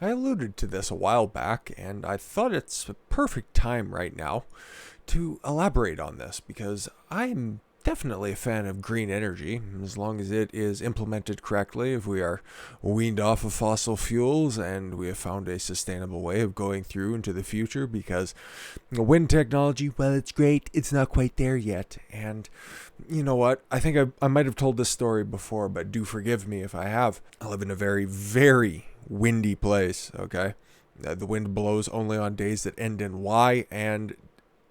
I alluded to this a while back, and I thought it's a perfect time right now to elaborate on this because I'm definitely a fan of green energy as long as it is implemented correctly. If we are weaned off of fossil fuels and we have found a sustainable way of going through into the future, because wind technology, well, it's great, it's not quite there yet. And you know what? I think I might have told this story before, but do forgive me if I have. I live in a very, very windy place, okay? The wind blows only on days that end in Y, and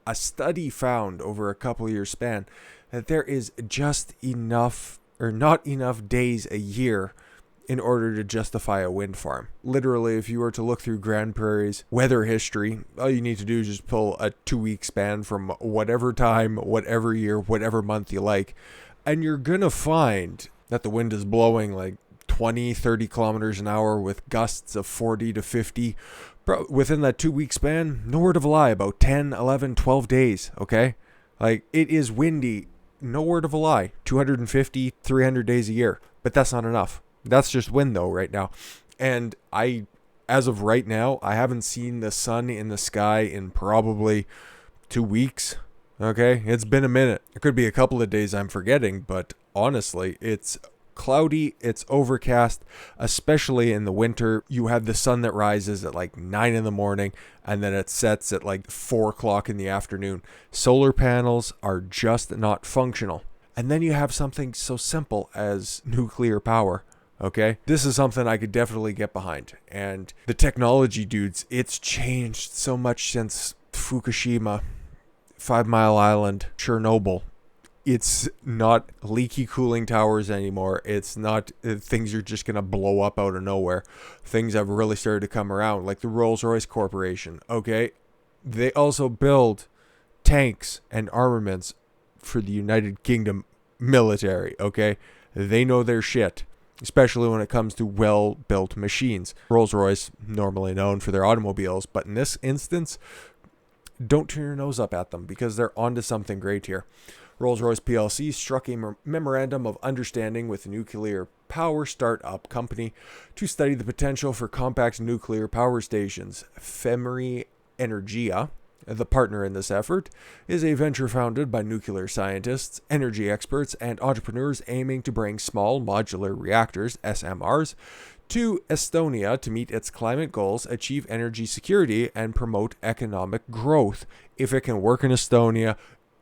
a study found over a couple year span that there is just enough or not enough days a year in order to justify a wind farm. Literally, if you were to look through Grand Prairie's weather history, all you need to do is just pull a 2 week span from whatever time, whatever year, whatever month you like, and you're gonna find that the wind is blowing like 20, 30 kilometers an hour with gusts of 40 to 50. Bro, within that 2 week span, no word of a lie, about 10, 11, 12 days, okay? Like, it is windy, no word of a lie, 250, 300 days a year. But that's not enough. That's just wind, though, right now. And as of right now, I haven't seen the sun in the sky in probably 2 weeks, okay? It's been a minute. It could be a couple of days I'm forgetting, but honestly, it's cloudy, it's overcast, especially in the winter. You have the sun that rises at like 9 in the morning and then it sets at like 4 o'clock in the afternoon. Solar panels are just not functional. And then you have something so simple as nuclear power. Okay, this is something I could definitely get behind. And the technology, dudes, it's changed so much since Fukushima, 5 Mile Island, Chernobyl. It's not leaky cooling towers anymore. It's not things are just going to blow up out of nowhere. Things have really started to come around, like the Rolls-Royce Corporation. Okay, they also build tanks and armaments for the United Kingdom military. Okay, they know their shit, especially when it comes to well-built machines. Rolls-Royce, normally known for their automobiles, but in this instance, don't turn your nose up at them because they're onto something great here. Rolls-Royce plc struck a memorandum of understanding with a nuclear power startup company to study the potential for compact nuclear power stations. Femri Energia, the partner in this effort, is a venture founded by nuclear scientists, energy experts, and entrepreneurs aiming to bring small modular reactors, SMRs, to Estonia to meet its climate goals, achieve energy security, and promote economic growth. If it can work in Estonia,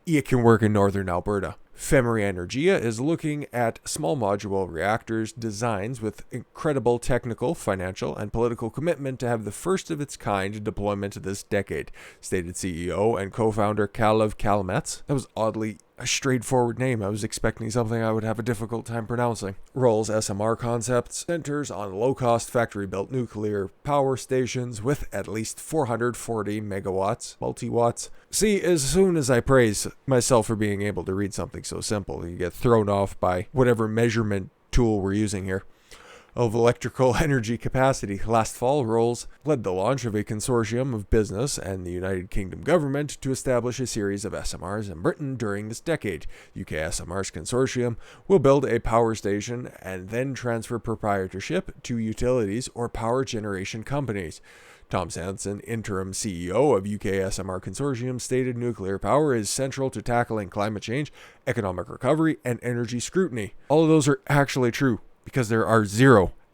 it can work in northern Alberta. Femri Energia is looking at small modular reactors designs with incredible technical, financial, and political commitment to have the first of its kind deployment this decade, stated CEO and co-founder Kalev Kalmets. That was oddly a straightforward name. I was expecting something I would have a difficult time pronouncing. Rolls SMR Concepts centers on low-cost factory-built nuclear power stations with at least 440 megawatts, multi-watts. See, as soon as I praise myself for being able to read something so simple, you get thrown off by whatever measurement tool we're using here. Of electrical energy capacity. Last fall, Rolls led the launch of a consortium of business and the United Kingdom government to establish a series of SMRs in Britain during this decade. UK SMRs consortium will build a power station and then transfer proprietorship to utilities or power generation companies. Tom Sanson, interim CEO of UK SMR Consortium, stated nuclear power is central to tackling climate change, economic recovery, and energy scrutiny. All of those are actually true, because there are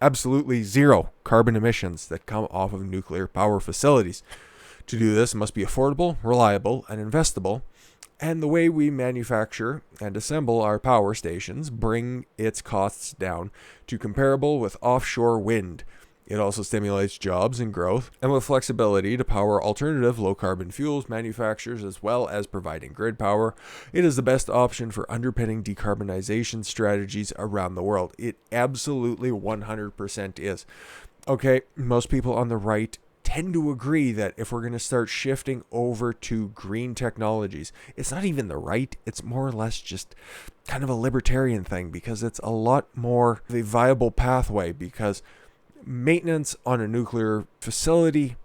absolutely zero carbon emissions that come off of nuclear power facilities. To do this, it must be affordable, reliable, and investable. And the way we manufacture and assemble our power stations bring its costs down to comparable with offshore wind. It also stimulates jobs and growth, and with flexibility to power alternative low-carbon fuels manufacturers as well as providing grid power, it is the best option for underpinning decarbonization strategies around the world. It absolutely 100% is. Okay, most people on the right tend to agree that if we're going to start shifting over to green technologies, it's not even the right, it's more or less just kind of a libertarian thing because it's a lot more of a viable pathway because maintenance on a nuclear facility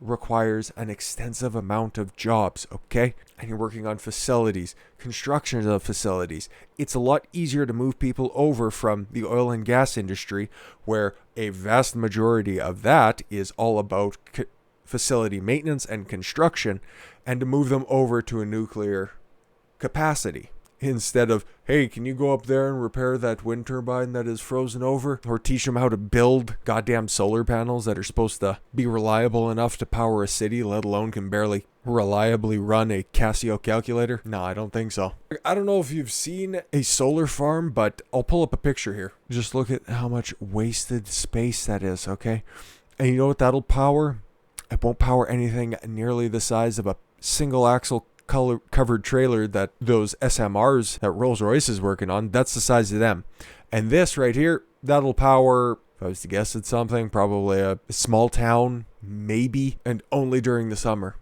requires an extensive amount of jobs, okay? And you're working on facilities, construction of facilities. It's a lot easier to move people over from the oil and gas industry, where a vast majority of that is all about facility maintenance and construction, and to move them over to a nuclear capacity. Instead of, hey, can you go up there and repair that wind turbine that is frozen over? Or teach them how to build goddamn solar panels that are supposed to be reliable enough to power a city, let alone can barely reliably run a Casio calculator? No, I don't think so. I don't know if you've seen a solar farm, but I'll pull up a picture here. Just look at how much wasted space that is, okay? And you know what that'll power? It won't power anything nearly the size of a single axle covered trailer that those SMRs that Rolls-Royce is working on. That's the size of them. And this right here, that'll power, if I was to guess at something, probably a small town, maybe, and only during the summer.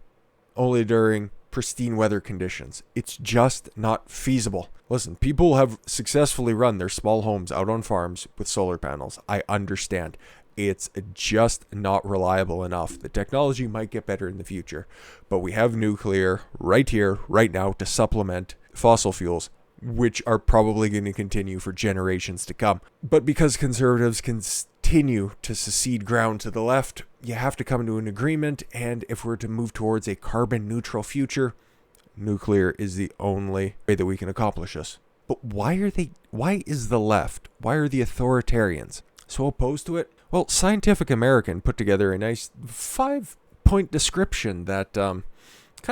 Only during pristine weather conditions. It's just not feasible. Listen, people have successfully run their small homes out on farms with solar panels. I understand. It's just not reliable enough. The technology might get better in the future, but we have nuclear right here, right now, to supplement fossil fuels, which are probably going to continue for generations to come. But because conservatives continue to secede ground to the left, you have to come to an agreement, and if we're to move towards a carbon neutral future, nuclear is the only way that we can accomplish this. But why is the left, why are the authoritarians so opposed to it? Well, Scientific American put together a nice 5-point description that kind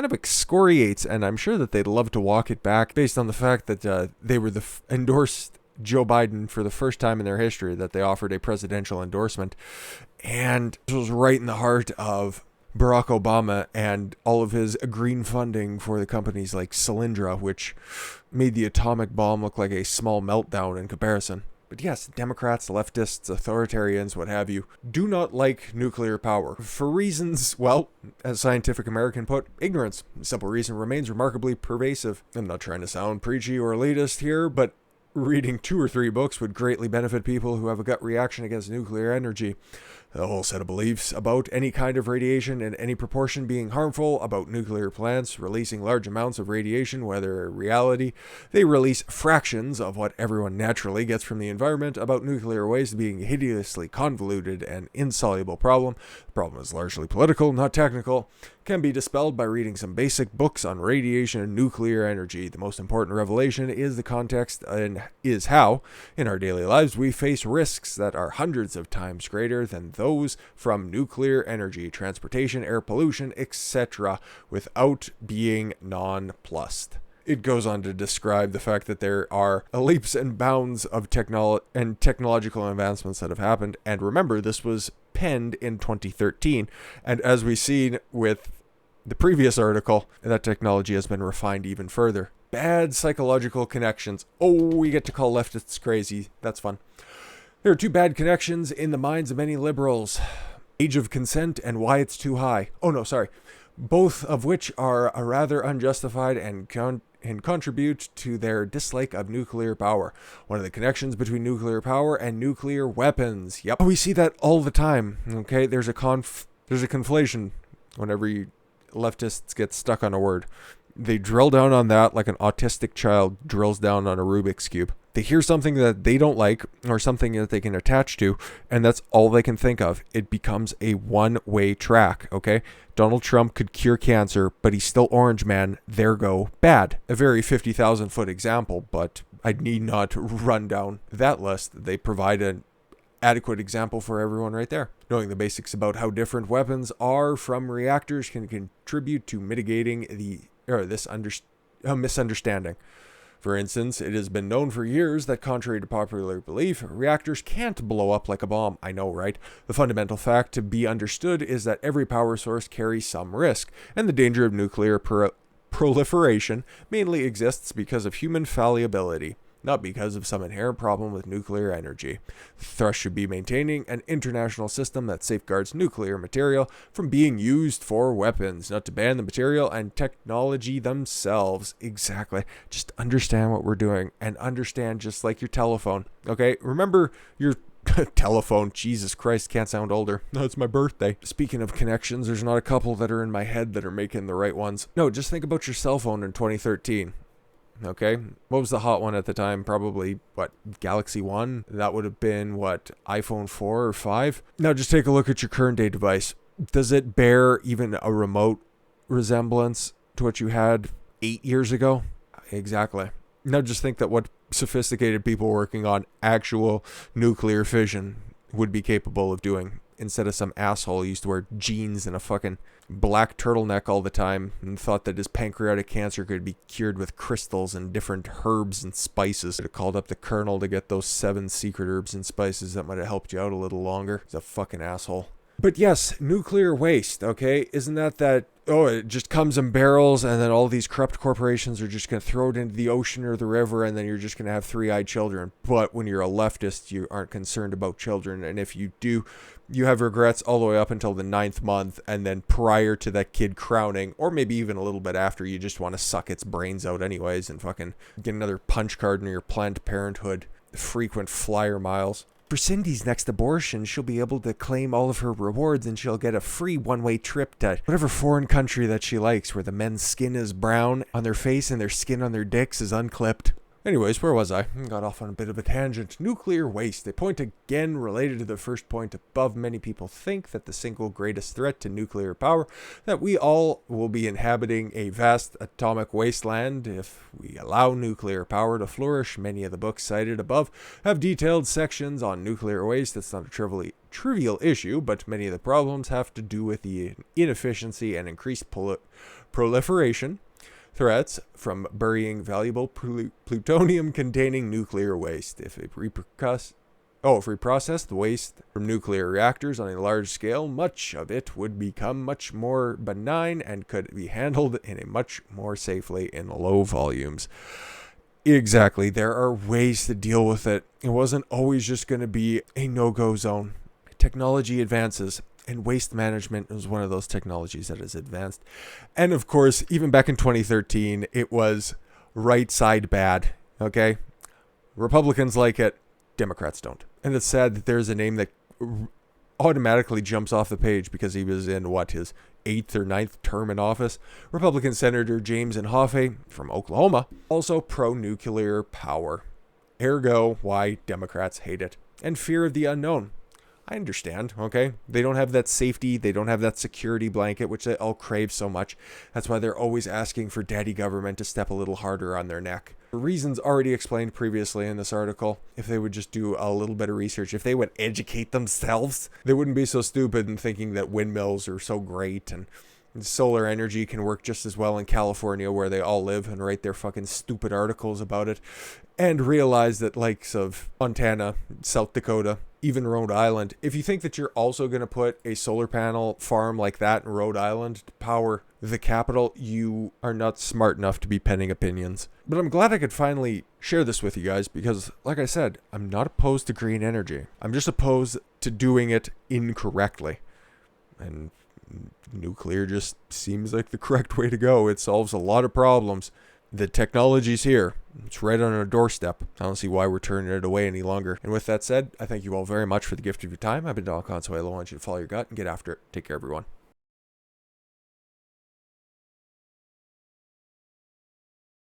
of excoriates, and I'm sure that they'd love to walk it back based on the fact that they were endorsed Joe Biden for the first time in their history, that they offered a presidential endorsement. And it was right in the heart of Barack Obama and all of his green funding for the companies like Solyndra, which made the atomic bomb look like a small meltdown in comparison. But yes, Democrats, leftists, authoritarians, what have you, do not like nuclear power. For reasons, well, as Scientific American put, ignorance. The simple reason remains remarkably pervasive. I'm not trying to sound preachy or elitist here, but reading 2 or 3 books would greatly benefit people who have a gut reaction against nuclear energy. A whole set of beliefs about any kind of radiation in any proportion being harmful, about nuclear plants releasing large amounts of radiation, whether in reality they release fractions of what everyone naturally gets from the environment, about nuclear waste being a hideously convoluted and insoluble problem. The problem is largely political, not technical, can be dispelled by reading some basic books on radiation and nuclear energy. The most important revelation is the context and is how, in our daily lives, we face risks that are hundreds of times greater than those from nuclear energy, transportation, air pollution, etc., without being nonplussed. It goes on to describe the fact that there are leaps and bounds of technological advancements that have happened. And remember, this was penned in 2013. And as we've seen with the previous article, that technology has been refined even further. Bad psychological connections. Oh, we get to call leftists crazy. That's fun. There are 2 bad connections in the minds of many liberals. Age of consent and why it's too high. Oh no, sorry. Both of which are rather unjustified and contribute to their dislike of nuclear power. One of the connections between nuclear power and nuclear weapons. Yep. We see that all the time. Okay, there's a conflation whenever leftists get stuck on a word. They drill down on that like an autistic child drills down on a Rubik's Cube. They hear something that they don't like or something that they can attach to, and that's all they can think of. It becomes a one-way track, okay? Donald Trump could cure cancer, but he's still Orange Man. There go. Bad. A very 50,000-foot example, but I need not run down that list. They provide an adequate example for everyone right there. Knowing the basics about how different weapons are from reactors can contribute to mitigating this misunderstanding. For instance, it has been known for years that, contrary to popular belief, reactors can't blow up like a bomb. I know, right? The fundamental fact to be understood is that every power source carries some risk, and the danger of nuclear proliferation mainly exists because of human fallibility, not because of some inherent problem with nuclear energy. The thrust should be maintaining an international system that safeguards nuclear material from being used for weapons, not to ban the material and technology themselves. Exactly. Just understand what we're doing, and understand, just like your telephone. Okay? Remember your telephone. Jesus Christ, can't sound older. No, it's my birthday. Speaking of connections, there's not a couple that are in my head that are making the right ones. No, just think about your cell phone in 2013. Okay, what was the hot one at the time? Probably, Galaxy 1? That would have been, iPhone 4 or 5? Now just take a look at your current day device. Does it bear even a remote resemblance to what you had 8 years ago? Exactly. Now just think that what sophisticated people working on actual nuclear fission would be capable of doing, instead of some asshole who used to wear jeans and a fucking black turtleneck all the time and thought that his pancreatic cancer could be cured with crystals and different herbs and spices. Could have called up the colonel to get those 7 secret herbs and spices that might have helped you out a little longer. He's a fucking asshole. But yes, nuclear waste, okay? Isn't that, it just comes in barrels and then all these corrupt corporations are just going to throw it into the ocean or the river and then you're just going to have 3-eyed children. But when you're a leftist, you aren't concerned about children. And if you do, you have regrets all the way up until the 9th month. And then prior to that kid crowning, or maybe even a little bit after, you just want to suck its brains out anyways and fucking get another punch card in your Planned Parenthood frequent flyer miles. For Cindy's next abortion, she'll be able to claim all of her rewards and she'll get a free one-way trip to whatever foreign country that she likes, where the men's skin is brown on their face and their skin on their dicks is unclipped. Anyways, where was I? Got off on a bit of a tangent. Nuclear waste. A point again related to the first point above. Many people think that the single greatest threat to nuclear power, that we all will be inhabiting a vast atomic wasteland if we allow nuclear power to flourish. Many of the books cited above have detailed sections on nuclear waste. That's not a trivial issue, but many of the problems have to do with the inefficiency and increased proliferation threats from burying valuable plutonium-containing nuclear waste. If we process the waste from nuclear reactors on a large scale, much of it would become much more benign and could be handled in a much more safely in low volumes. Exactly. There are ways to deal with it. It wasn't always just going to be a no-go zone. Technology advances. And waste management is one of those technologies that is advanced. And of course, even back in 2013, it was right side bad, okay? Republicans like it, Democrats don't. And it's sad that there's a name that automatically jumps off the page because he was in, his 8th or 9th term in office. Republican Senator James Inhofe from Oklahoma, also pro-nuclear power. Ergo, why Democrats hate it. And fear of the unknown. I understand, okay? They don't have that safety, they don't have that security blanket, which they all crave so much. That's why they're always asking for daddy government to step a little harder on their neck. For reasons already explained previously in this article, if they would just do a little bit of research, if they would educate themselves, they wouldn't be so stupid in thinking that windmills are so great and solar energy can work just as well in California where they all live and write their fucking stupid articles about it, and realize that likes of Montana, South Dakota, even Rhode Island, if you think that you're also going to put a solar panel farm like that in Rhode Island to power the capital, you are not smart enough to be penning opinions. But I'm glad I could finally share this with you guys because, like I said, I'm not opposed to green energy. I'm just opposed to doing it incorrectly. And nuclear just seems like the correct way to go. It solves a lot of problems. The technology's here. It's right on our doorstep. I don't see why we're turning it away any longer. And with that said, I thank you all very much for the gift of your time. I've been Don Consuelo. I want you to follow your gut and get after it. Take care, everyone.